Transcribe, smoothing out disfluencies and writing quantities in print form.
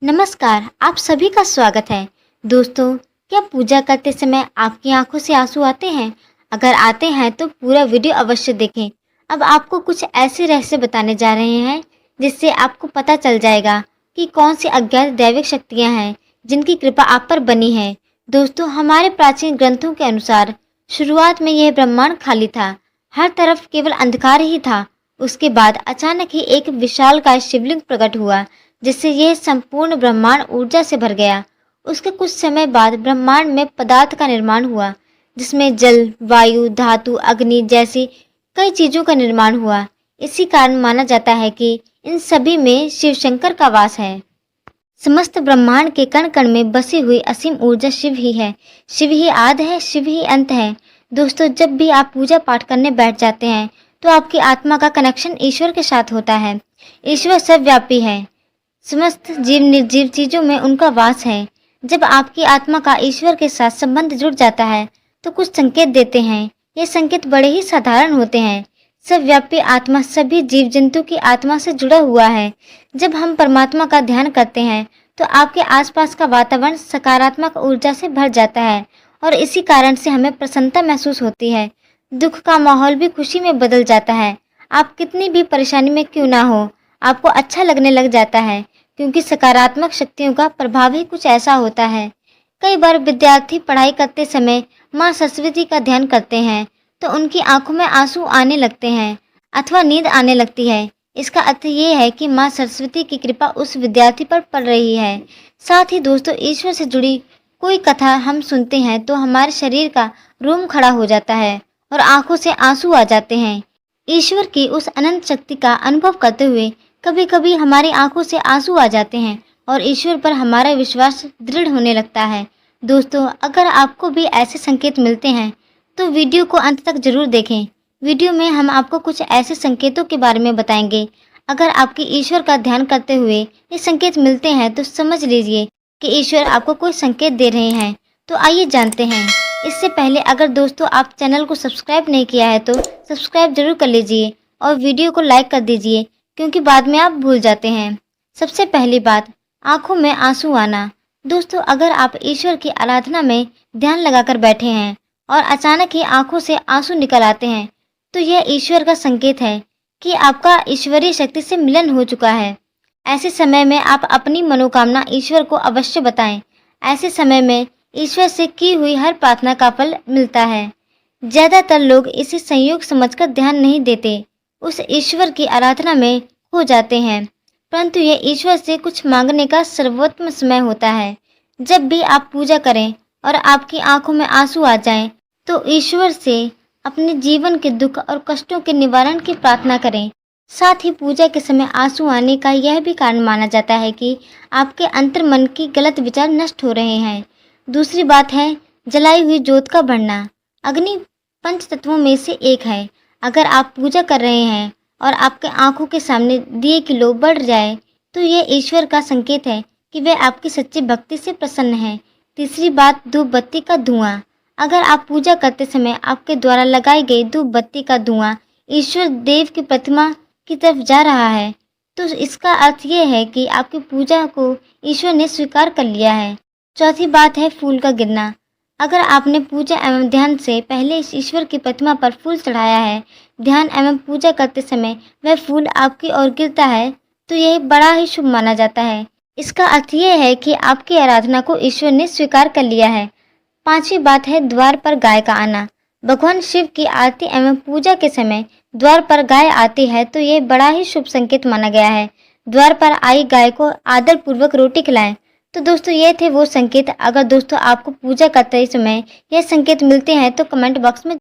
नमस्कार, आप सभी का स्वागत है। दोस्तों, क्या पूजा करते समय आपकी आंखों से आंसू आते हैं? अगर आते हैं तो पूरा वीडियो अवश्य देखें। अब आपको कुछ ऐसे रहस्य बताने जा रहे हैं जिससे आपको पता चल जाएगा कि कौन सी अज्ञात दैविक शक्तियां हैं जिनकी कृपा आप पर बनी है। दोस्तों, हमारे प्राचीन ग्रंथों के अनुसार शुरुआत में यह ब्रह्मांड खाली था, हर तरफ केवल अंधकार ही था। उसके बाद अचानक ही एक विशालकाय शिवलिंग प्रकट हुआ जिससे यह संपूर्ण ब्रह्मांड ऊर्जा से भर गया। उसके कुछ समय बाद ब्रह्मांड में पदार्थ का निर्माण हुआ जिसमें जल, वायु, धातु, अग्नि जैसी कई चीजों का निर्माण हुआ। इसी कारण माना जाता है कि इन सभी में शिव शंकर का वास है। समस्त ब्रह्मांड के कण कण में बसी हुई असीम ऊर्जा शिव ही है। शिव ही आदि है, शिव ही अंत है। दोस्तों, जब भी आप पूजा पाठ करने बैठ जाते हैं तो आपकी आत्मा का कनेक्शन ईश्वर के साथ होता है। ईश्वर सर्वव्यापी है, समस्त जीव निर्जीव चीजों में उनका वास है। जब आपकी आत्मा का ईश्वर के साथ संबंध जुड़ जाता है तो कुछ संकेत देते हैं। ये संकेत बड़े ही साधारण होते हैं। सर्वव्यापी आत्मा सभी जीव जंतु की आत्मा से जुड़ा हुआ है। जब हम परमात्मा का ध्यान करते हैं तो आपके आसपास का वातावरण सकारात्मक ऊर्जा से भर जाता है और इसी कारण से हमें प्रसन्नता महसूस होती है। दुख का माहौल भी खुशी में बदल जाता है। आप कितनी भी परेशानी में क्यों ना हो, आपको अच्छा लगने लग जाता है, क्योंकि सकारात्मक शक्तियों का प्रभाव ही कुछ ऐसा होता है। कई बार विद्यार्थी पढ़ाई करते समय माँ सरस्वती का ध्यान करते हैं तो उनकी आंखों में आंसू आने लगते हैं अथवा नींद आने लगती है। इसका अर्थ ये है कि माँ सरस्वती की कृपा उस विद्यार्थी पर पड़ रही है। साथ ही दोस्तों, ईश्वर से जुड़ी कोई कथा हम सुनते हैं तो हमारे शरीर का रोम खड़ा हो जाता है और आंखों से आंसू आ जाते हैं। ईश्वर की उस अनंत शक्ति का अनुभव करते हुए कभी कभी हमारी आंखों से आंसू आ जाते हैं और ईश्वर पर हमारा विश्वास दृढ़ होने लगता है। दोस्तों, अगर आपको भी ऐसे संकेत मिलते हैं तो वीडियो को अंत तक जरूर देखें। वीडियो में हम आपको कुछ ऐसे संकेतों के बारे में बताएंगे। अगर आपकी ईश्वर का ध्यान करते हुए ये संकेत मिलते हैं तो समझ लीजिए कि ईश्वर आपको कोई संकेत दे रहे हैं। तो आइए जानते हैं। इससे पहले अगर दोस्तों आप चैनल को सब्सक्राइब नहीं किया है तो सब्सक्राइब जरूर कर लीजिए और वीडियो को लाइक कर दीजिए, क्योंकि बाद में आप भूल जाते हैं। सबसे पहली बात, आंखों में आंसू आना। दोस्तों, अगर आप ईश्वर की आराधना में ध्यान लगाकर बैठे हैं और अचानक ही आंखों से आंसू निकल आते हैं तो यह ईश्वर का संकेत है कि आपका ईश्वरीय शक्ति से मिलन हो चुका है। ऐसे समय में आप अपनी मनोकामना ईश्वर को अवश्य बताएं। ऐसे समय में ईश्वर से की हुई हर प्रार्थना का फल मिलता है। ज्यादातर लोग इसे संयोग समझकर ध्यान नहीं देते, उस ईश्वर की आराधना में खो जाते हैं, परंतु यह ईश्वर से कुछ मांगने का सर्वोत्तम समय होता है। जब भी आप पूजा करें और आपकी आंखों में आंसू आ जाएं, तो ईश्वर से अपने जीवन के दुख और कष्टों के निवारण की प्रार्थना करें। साथ ही पूजा के समय आंसू आने का यह भी कारण माना जाता है कि आपके अंतर मन की गलत विचार नष्ट हो रहे हैं। दूसरी बात है जलाई हुई ज्योत का बढ़ना। अग्नि पंच तत्वों में से एक है। अगर आप पूजा कर रहे हैं और आपके आंखों के सामने दिए की लो बढ़ जाए तो यह ईश्वर का संकेत है कि वे आपकी सच्ची भक्ति से प्रसन्न हैं। तीसरी बात, धूप बत्ती का धुआं। अगर आप पूजा करते समय आपके द्वारा लगाई गई धूप बत्ती का धुआं ईश्वर देव की प्रतिमा की तरफ जा रहा है तो इसका अर्थ यह है कि आपकी पूजा को ईश्वर ने स्वीकार कर लिया है। चौथी बात है फूल का गिरना। अगर आपने पूजा एवं ध्यान से पहले इस ईश्वर की प्रतिमा पर फूल चढ़ाया है, ध्यान एवं पूजा करते समय वह फूल आपकी ओर गिरता है तो यह बड़ा ही शुभ माना जाता है। इसका अर्थ यह है कि आपकी आराधना को ईश्वर ने स्वीकार कर लिया है। पांचवी बात है द्वार पर गाय का आना। भगवान शिव की आरती एवं पूजा के समय द्वार पर गाय आती है तो यह बड़ा ही शुभ संकेत माना गया है। द्वार पर आई गाय को आदर पूर्वक रोटी खिलाएं। तो दोस्तों, ये थे वो संकेत। अगर दोस्तों आपको पूजा करते समय यह संकेत मिलते हैं तो कमेंट बॉक्स में